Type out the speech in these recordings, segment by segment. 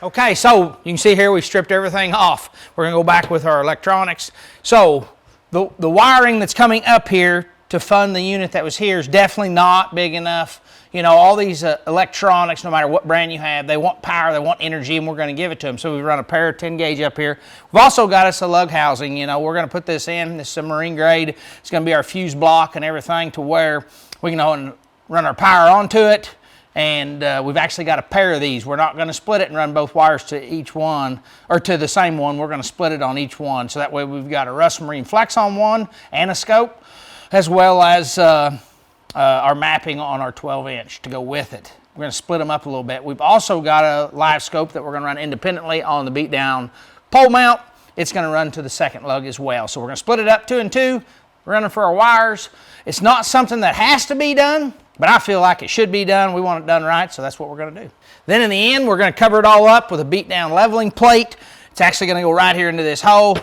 Okay, so you can see here we stripped everything off. We're gonna go back with our electronics. So the wiring that's coming up here to fund the unit that was here is definitely not big enough. You know, all these electronics, no matter what brand you have, they want power, they want energy, and we're gonna give it to them. So we run a pair of 10 gauge up here. We've also got us a lug housing. You know, we're gonna put this in, this is a marine grade. It's gonna be our fuse block and everything to where we can run our power onto it. And we've actually got a pair of these. We're not going to split it and run both wires to each one, or to the same one. We're going to split it on each one. So that way we've got a Russell Marine Flex on one and a scope, as well as our mapping on our 12-inch to go with it. We're going to split them up a little bit. We've also got a live scope that we're going to run independently on the beat down pole mount. It's going to run to the second lug as well. So we're going to split it up 2 and 2, running for our wires. It's not something that has to be done, but I feel like it should be done. We want it done right, so that's what we're going to do. Then in the end, we're going to cover it all up with a beat down leveling plate. It's actually going to go right here into this hole,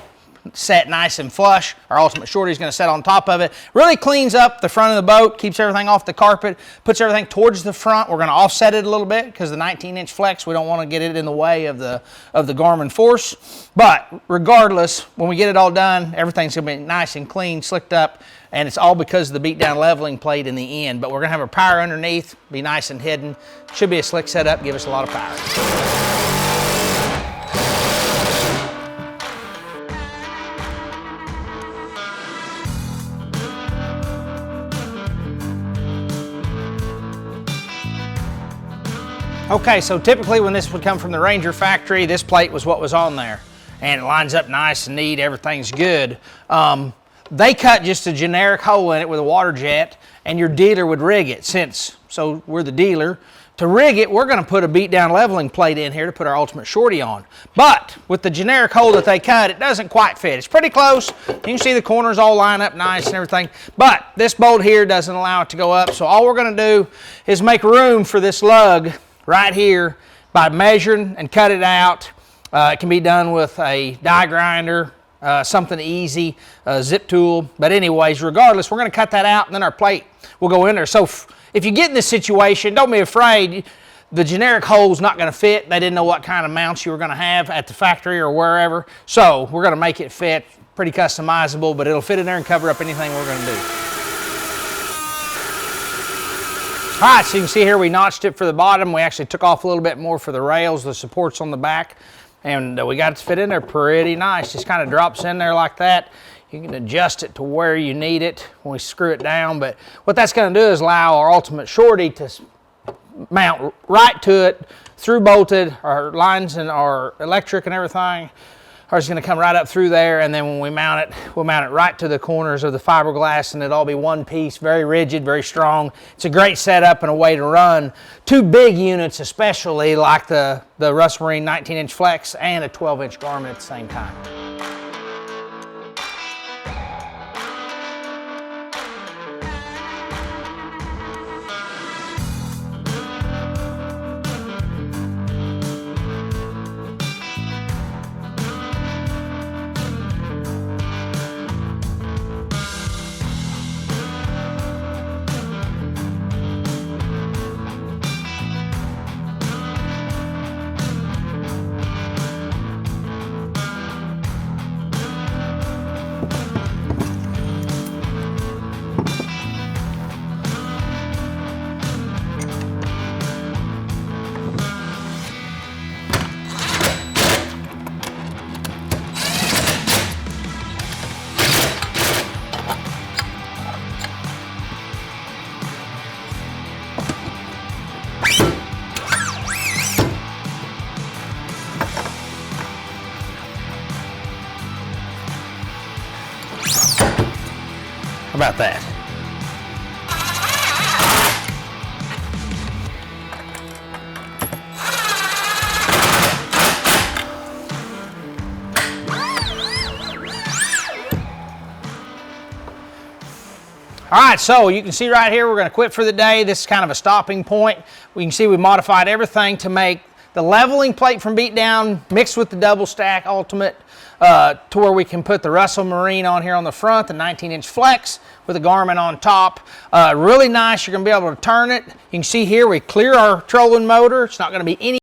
set nice and flush. Our ultimate shorty is going to set on top of it. Really cleans up the front of the boat, keeps everything off the carpet, puts everything towards the front. We're going to offset it a little bit because the 19-inch flex, we don't want to get it in the way of the Garmin Force. But regardless, when we get it all done, everything's going to be nice and clean, slicked up, and it's all because of the beat down leveling plate in the end. But we're going to have our power underneath, be nice and hidden. Should be a slick setup, give us a lot of power. Okay, so typically when this would come from the Ranger factory, this plate was what was on there. And it lines up nice and neat, everything's good. They cut just a generic hole in it with a water jet, and your dealer would rig it. So we're the dealer. To rig it, we're gonna put a beat down leveling plate in here to put our ultimate shorty on. But with the generic hole that they cut, it doesn't quite fit. It's pretty close. You can see the corners all line up nice and everything. But this bolt here doesn't allow it to go up. So all we're gonna do is make room for this lug right here by measuring and cut it out. It can be done with a die grinder, something easy, a zip tool. But anyways, regardless, we're going to cut that out and then our plate will go in there. So if you get in this situation, don't be afraid. The generic hole's not going to fit. They didn't know what kind of mounts you were going to have at the factory or wherever. So we're going to make it fit, pretty customizable, but it'll fit in there and cover up anything we're going to do. All right, so you can see here we notched it for the bottom. We actually took off a little bit more for the rails, the supports on the back, and we got it to fit in there pretty nice. Just kind of drops in there like that. You can adjust it to where you need it when we screw it down, but what that's going to do is allow our ultimate shorty to mount right to it, through bolted. Our lines and our electric and everything are just going to come right up through there, and then when we mount it, we'll mount it right to the corners of the fiberglass, and it'll all be one piece, very rigid, very strong. It's a great setup and a way to run 2 big units, especially like the Russell Marine 19-inch Flex and a 12-inch Garmin at the same time. How about that? All right, so you can see right here, we're going to quit for the day. This is kind of a stopping point. We can see we modified everything to make the leveling plate from beat down mixed with the double stack ultimate to where we can put the Russell Marine on here on the front, the 19-inch Flex with a Garmin on top. Really nice. You're going to be able to turn it. You can see here we clear our trolling motor. It's not going to be any